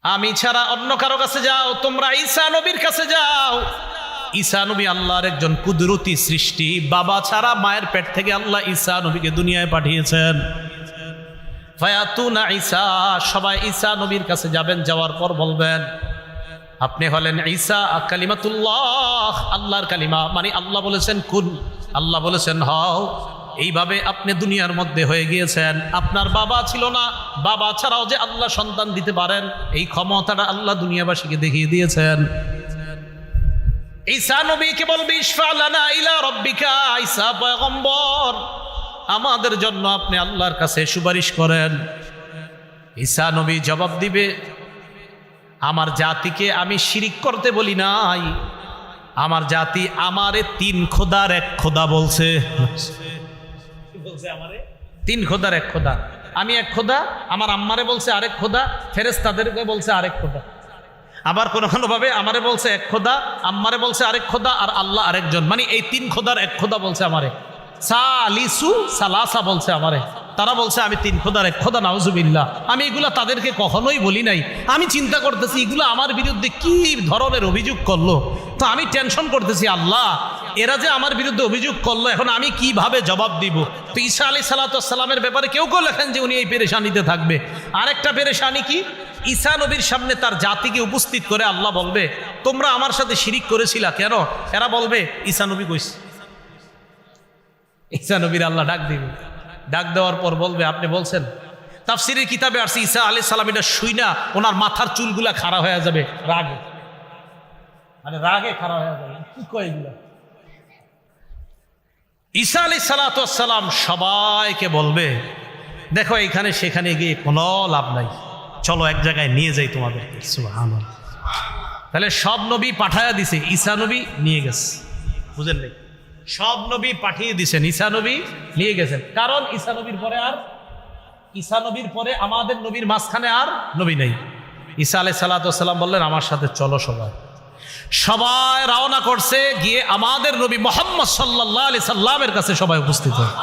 আমি ছাড়া অন্য কারো কাছে যাও, তোমরা ঈসা নবীর কাছে যাও। ঈসা নবী আল্লাহর একজন কুদরতি সৃষ্টি। বাবা ছাড়া মায়ের পেট থেকে আল্লাহ ঈসা নবীকে দুনিয়ায় পাঠিয়েছেন। ফায়াতুনা ঈসা, সবাই ঈসা নবীর কাছে যাবেন। যাওয়ার পর বলবেন, আপনি হলেন ঈসা কালিমাতুল্লাহ, আল্লাহর কালিমা, মানে আল্লাহ বলেছেন কুন, আল্লাহ বলেছেন হও। এইভাবে আপনি দুনিয়ার মধ্যে হয়ে গিয়েছেন। আপনার বাবা ছিল না, বাবা ছাড়াও যে আল্লাহ সন্তান দিতে পারেন এই ক্ষমতাটা আল্লাহ দুনিয়াবাসীকে দেখিয়ে দিয়েছেন। ঈসা নবীকে বলবে ইশফা লানা ইলা রাব্বিকা, ঈসা পয়গম্বর আমাদের জন্য আপনি আল্লাহর কাছে সুপারিশ করেন। ঈসা নবী জবাব দিবে, আমার জাতিকে আমি শিরিক করতে বলি নাই, আমার জাতি আমারে তিন খোদার এক খোদা বলছে। তিন খোদার এক খোদা, আমি এক খোদা, আমার আম্মারে বলছে আরেক খোদা, ফেরেশতাদেরকে বলছে আরেক খোদা। আবার কোনো কোনো ভাবে আমারে বলছে এক খোদা, আম্মারে বলছে আরেক খোদা, আর আল্লাহ আরেকজন, মানে এই তিন খোদার এক খোদা বলছে আমারে। সালিসু সালাসা বলছে আমারে। তারা বলছে আমি তিন খোদার এক খোদা, নাউজুবিল্লাহ। আমি এগুলা তাদেরকে কখনোই বলি নাই। আমি চিন্তা করতেছি এগুলো আমার বিরুদ্ধে কি ধরনের অভিযোগ করলো, তো আমি টেনশন করতেছি, আল্লাহ এরা যে আমার বিরুদ্ধে অভিযোগ করলো, এখন আমি কিভাবে জবাব দিব। তো ঈসা আলাইহিস সালামের ব্যাপারে কেউ কেউ লেখেন যে উনি এই পেরেশানিতে থাকবে। আরেকটা পেরেশানি কি, ঈসা নবীর সামনে তার জাতিকে উপস্থিত করে আল্লাহ বলবে, তোমরা আমার সাথে শিরিক করেছিলা কেন? এরা বলবে ঈসা নবী কইছে। ঈসা নবীর আল্লাহ ডাক দিবে, ডাক দেওয়ার পর বলবে আপনি বলছেন। তাফসীরের কিতাবে আসছে ঈসা আলাইহিস সালাম এটা শুইনা ওনার মাথার চুলগুলা খাড়া হয়ে যাবে রাগে, মানে রাগে খাড়া হয়ে যাবে। কি কয় এগুলা? ঈসা আলাইহিস সালাম সবাইকে বলবে, দেখো এখানে সেখানে গিয়ে কোনো লাভ নাই, চলো এক জায়গায় নিয়ে যাই তোমাদেরকে। সুবহানাল্লাহ। তাহলে সব নবী পাঠায়া দিছে, ঈসা নবী নিয়ে গেছে। বুঝেন নাই? সব নবী পাঠিয়ে দিছেন, ঈসা নবী নিয়ে গেছেন। কারণ ঈসা নবীর পরে আমাদের নবীর মাঝখানে আর নবী নেই। ঈসা আলাইহিস সালাম বললেন আমার সাথে চলো। সবাই রওনা করছে, গিয়ে আমাদের নবী মুহাম্মদ সাল্লাল্লাহু আলাইহি সাল্লামের কাছে সবাই উপস্থিত হয়।